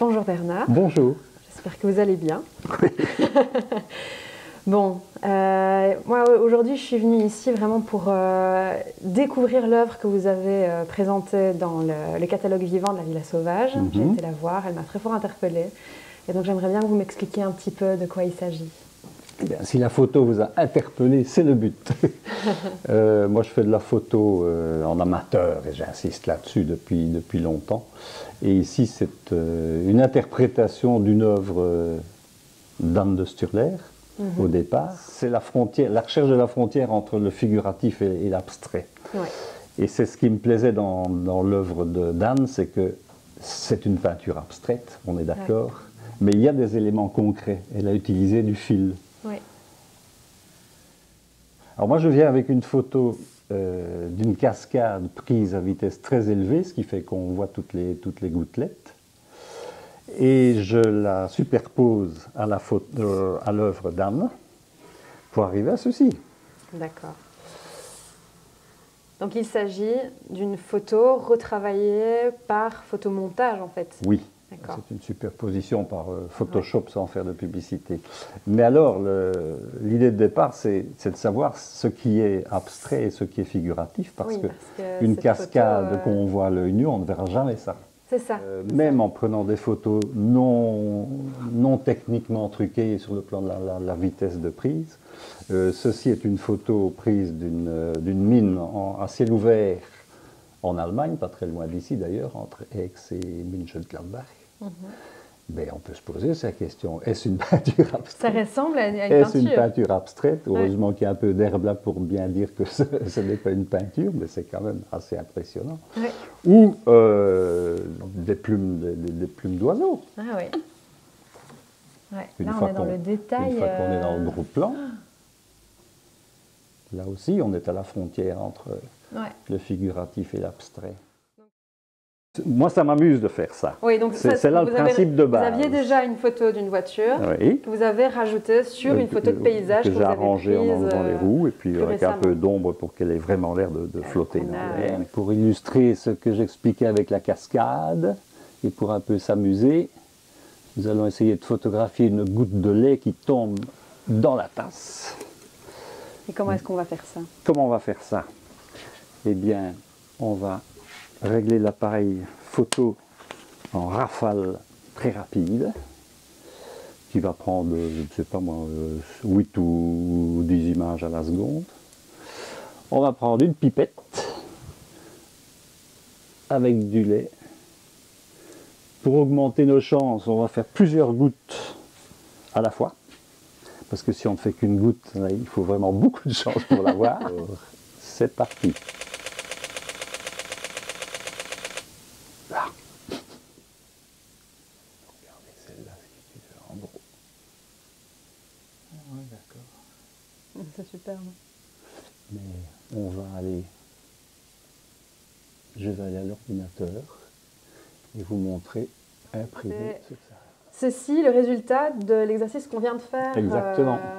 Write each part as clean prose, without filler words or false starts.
Bonjour Bernard. Bonjour. J'espère que vous allez bien. Bon, moi aujourd'hui je suis venue ici vraiment pour découvrir l'œuvre que vous avez présentée dans le catalogue vivant de la Villa Sauvage. J'ai été la voir, elle m'a très fort interpellée. Et donc j'aimerais bien que vous m'expliquiez un petit peu de quoi il s'agit. Eh bien, si la photo vous a interpellé, c'est le but. Moi, je fais de la photo en amateur et j'insiste là-dessus depuis longtemps. Et ici, c'est une interprétation d'une œuvre d'Anne de Sturler, au départ. C'est la recherche de la frontière entre le figuratif et l'abstrait. Ouais. Et c'est ce qui me plaisait dans l'œuvre d'Anne, c'est que c'est une peinture abstraite, on est d'accord, ouais. Mais il y a des éléments concrets. Elle a utilisé du fil. Oui. Alors moi je viens avec une photo d'une cascade prise à vitesse très élevée, ce qui fait qu'on voit toutes les gouttelettes, et je la superpose à l'œuvre d'Anne pour arriver à ceci. D'accord. Donc il s'agit d'une photo retravaillée par photomontage en fait. Oui. C'est une superposition par Photoshop sans faire de publicité. Mais alors, l'idée de départ, c'est de savoir ce qui est abstrait et ce qui est figuratif, parce que une cascade qu'on voit à l'œil nu, on ne verra jamais ça. C'est ça. Même en prenant des photos non techniquement truquées sur le plan de la vitesse de prise. Ceci est une photo prise d'une mine à ciel ouvert en Allemagne, pas très loin d'ici d'ailleurs, entre Aix et München-Gladbach. Mais on peut se poser cette question, est-ce une peinture abstraite? Ça ressemble à une peinture. Est-ce une peinture abstraite? Heureusement qu'il y a un peu d'herbe là pour bien dire que ce n'est pas une peinture, mais c'est quand même assez impressionnant. Ouais. Ou des plumes d'oiseaux. Ah oui. Ouais. Là, on est dans le détail. Une fois qu'on est dans le gros plan, là aussi, on est à la frontière entre le figuratif et l'abstrait. Moi, ça m'amuse de faire ça. Oui, donc c'est là le principe de base. Vous aviez déjà une photo d'une voiture que vous avez rajoutée sur une photo de paysage que j'ai arrangée en enlevant les roues et puis avec un peu d'ombre pour qu'elle ait vraiment l'air de flotter dans l'air. Pour illustrer ce que j'expliquais avec la cascade et pour un peu s'amuser, nous allons essayer de photographier une goutte de lait qui tombe dans la tasse. Et comment est-ce qu'on va faire ça? Comment on va faire ça? Eh bien, on va régler l'appareil photo en rafale très rapide, qui va prendre, je ne sais pas moi, 8 ou 10 images à la seconde. On va prendre une pipette avec du lait. Pour augmenter nos chances, on va faire plusieurs gouttes à la fois. Parce que si on ne fait qu'une goutte, il faut vraiment beaucoup de chance pour l'avoir. C'est parti. Là. Regardez celle-là, si tu veux, en gros. Oui, d'accord. C'est superbe. Mais on va aller... Je vais aller à l'ordinateur et vous montrer imprimé ce que ça a. Ceci, le résultat de l'exercice qu'on vient de faire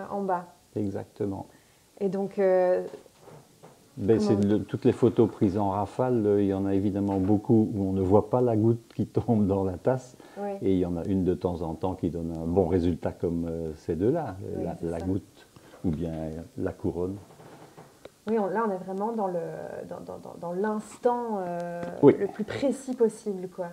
en bas. Exactement. Et donc... toutes les photos prises en rafale, il y en a évidemment beaucoup où on ne voit pas la goutte qui tombe dans la tasse. Oui. Et il y en a une de temps en temps qui donne un bon résultat comme ces deux-là, oui, la goutte ou bien la couronne. Oui, là on est vraiment dans l'instant oui. le plus précis possible, quoi.